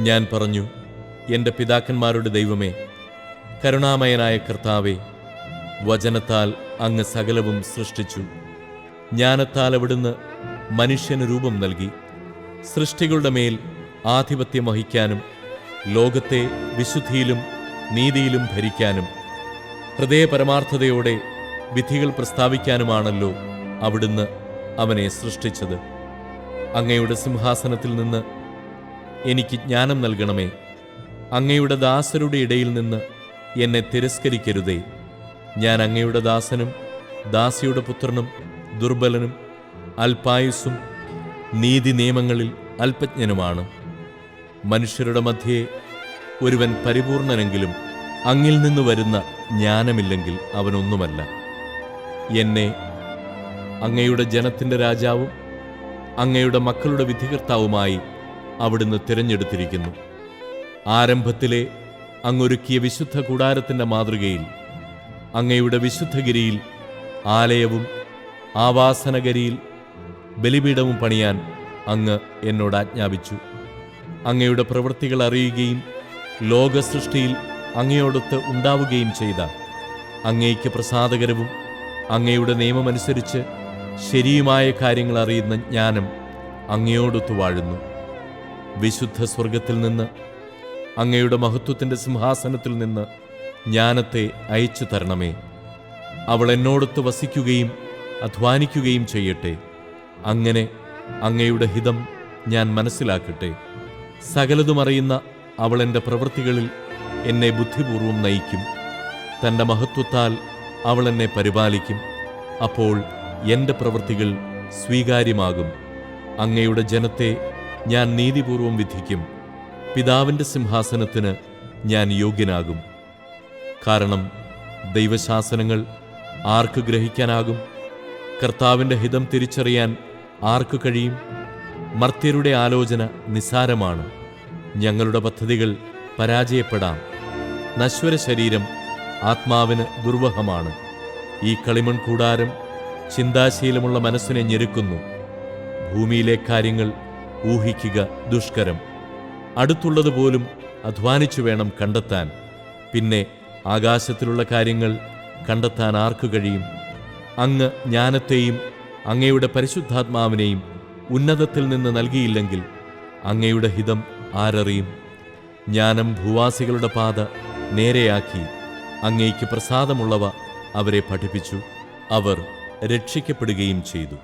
ഞാൻ പറഞ്ഞു, എൻ്റെ പിതാക്കന്മാരുടെ ദൈവമേ, കരുണാമയനായ കർത്താവേ, വചനത്താൽ അങ്ങ് സകലവും സൃഷ്ടിച്ചു. ജ്ഞാനത്താൽ അവിടുന്ന് മനുഷ്യന് രൂപം നൽകി. സൃഷ്ടികളുടെ മേൽ ആധിപത്യം വഹിക്കാനും ലോകത്തെ വിശുദ്ധിയിലും നീതിയിലും ഭരിക്കാനും ഹൃദയപരമാർത്ഥതയോടെ വിധികൾ പ്രസ്താവിക്കാനുമാണല്ലോ അവിടുന്ന് അവനെ സൃഷ്ടിച്ചത്. അങ്ങയുടെ സിംഹാസനത്തിൽ നിന്ന് എനിക്ക് ജ്ഞാനം നൽകണമേ. അങ്ങയുടെ ദാസരുടെ ഇടയിൽ നിന്ന് എന്നെ തിരസ്കരിക്കരുതേ. ഞാൻ അങ്ങയുടെ ദാസനും ദാസിയുടെ പുത്രനും ദുർബലനും അല്പായുസ്സും നീതി നിയമങ്ങളിൽ അല്പജ്ഞനുമാണ്. മനുഷ്യരുടെ മധ്യേ ഒരുവൻ പരിപൂർണനെങ്കിലും അങ്ങിൽ നിന്ന് വരുന്ന ജ്ഞാനമില്ലെങ്കിൽ അവനൊന്നുമല്ല. എന്നെ അങ്ങയുടെ ജനത്തിൻ്റെ രാജാവും അങ്ങയുടെ മക്കളുടെ വിധികർത്താവുമായി അവിടുന്ന് തിരഞ്ഞെടുത്തിരിക്കുന്നു. ആരംഭത്തിലെ അങ്ങൊരുക്കിയ വിശുദ്ധ കൂടാരത്തിൻ്റെ മാതൃകയിൽ അങ്ങയുടെ വിശുദ്ധഗിരിയിൽ ആലയവും ആവാസനഗരിയിൽ ബലിപീഠവും പണിയാൻ അങ്ങ് എന്നോട് ആജ്ഞാപിച്ചു. അങ്ങയുടെ പ്രവൃത്തികൾ അറിയുകയും ലോകസൃഷ്ടിയിൽ അങ്ങയോടൊത്ത് ഉണ്ടാവുകയും ചെയ്ത അങ്ങയ്ക്ക് പ്രസാദകരവും അങ്ങയുടെ നിയമമനുസരിച്ച് ശരിയുമായ കാര്യങ്ങൾ അറിയുന്ന ജ്ഞാനം അങ്ങയോടൊത്തു വാഴുന്നു. വിശുദ്ധ സ്വർഗത്തിൽ നിന്ന് അങ്ങയുടെ മഹത്വത്തിൻ്റെ സിംഹാസനത്തിൽ നിന്ന് ജ്ഞാനത്തെ അയച്ചു തരണമേ. അവൾ എന്നോടൊത്ത് വസിക്കുകയും അധ്വാനിക്കുകയും ചെയ്യട്ടെ. അങ്ങനെ അങ്ങയുടെ ഹിതം ഞാൻ മനസ്സിലാക്കട്ടെ. സകലതും അറിയുന്ന അവൾ എൻ്റെ പ്രവൃത്തികളിൽ എന്നെ ബുദ്ധിപൂർവം നയിക്കും. തൻ്റെ മഹത്വത്താൽ അവൾ എന്നെ പരിപാലിക്കും. അപ്പോൾ എൻ്റെ പ്രവൃത്തികൾ സ്വീകാര്യമാകും. അങ്ങയുടെ ജനത്തെ ഞാൻ നീതിപൂർവം വിധിക്കും. പിതാവിൻ്റെ സിംഹാസനത്തിന് ഞാൻ യോഗ്യനാകും. കാരണം ദൈവശാസനങ്ങൾ ആർക്ക് ഗ്രഹിക്കാനാകും? കർത്താവിൻ്റെ ഹിതം തിരിച്ചറിയാൻ ആർക്ക് കഴിയും? മർത്യരുടെ ആലോചന നിസ്സാരമാണ്. ഞങ്ങളുടെ പദ്ധതികൾ പരാജയപ്പെടാം. നശ്വര ശരീരം ആത്മാവിന് ദുർവഹമാണ്. ഈ കളിമൺ കൂടാരം ചിന്താശീലമുള്ള മനസ്സിനെ ഞെരുക്കുന്നു. ഭൂമിയിലെ കാര്യങ്ങൾ ഊഹിക്കുക ദുഷ്കരം. അടുത്തുള്ളതുപോലും അധ്വാനിച്ചു വേണം കണ്ടെത്താൻ. പിന്നെ ആകാശത്തിലുള്ള കാര്യങ്ങൾ കണ്ടെത്താൻ ആർക്കു കഴിയും? അങ്ങ് ജ്ഞാനത്തെയും അങ്ങയുടെ പരിശുദ്ധാത്മാവിനെയും ഉന്നതത്തിൽ നിന്ന് നൽകിയില്ലെങ്കിൽ അങ്ങയുടെ ഹിതം ആരറിയും? ജ്ഞാനം ഭൂവാസികളുടെ പാത നേരെയാക്കി. അങ്ങയ്ക്ക് പ്രസാദമുള്ളവ അവരെ പഠിപ്പിച്ചു. അവർ രക്ഷിക്കപ്പെടുകയും ചെയ്തു.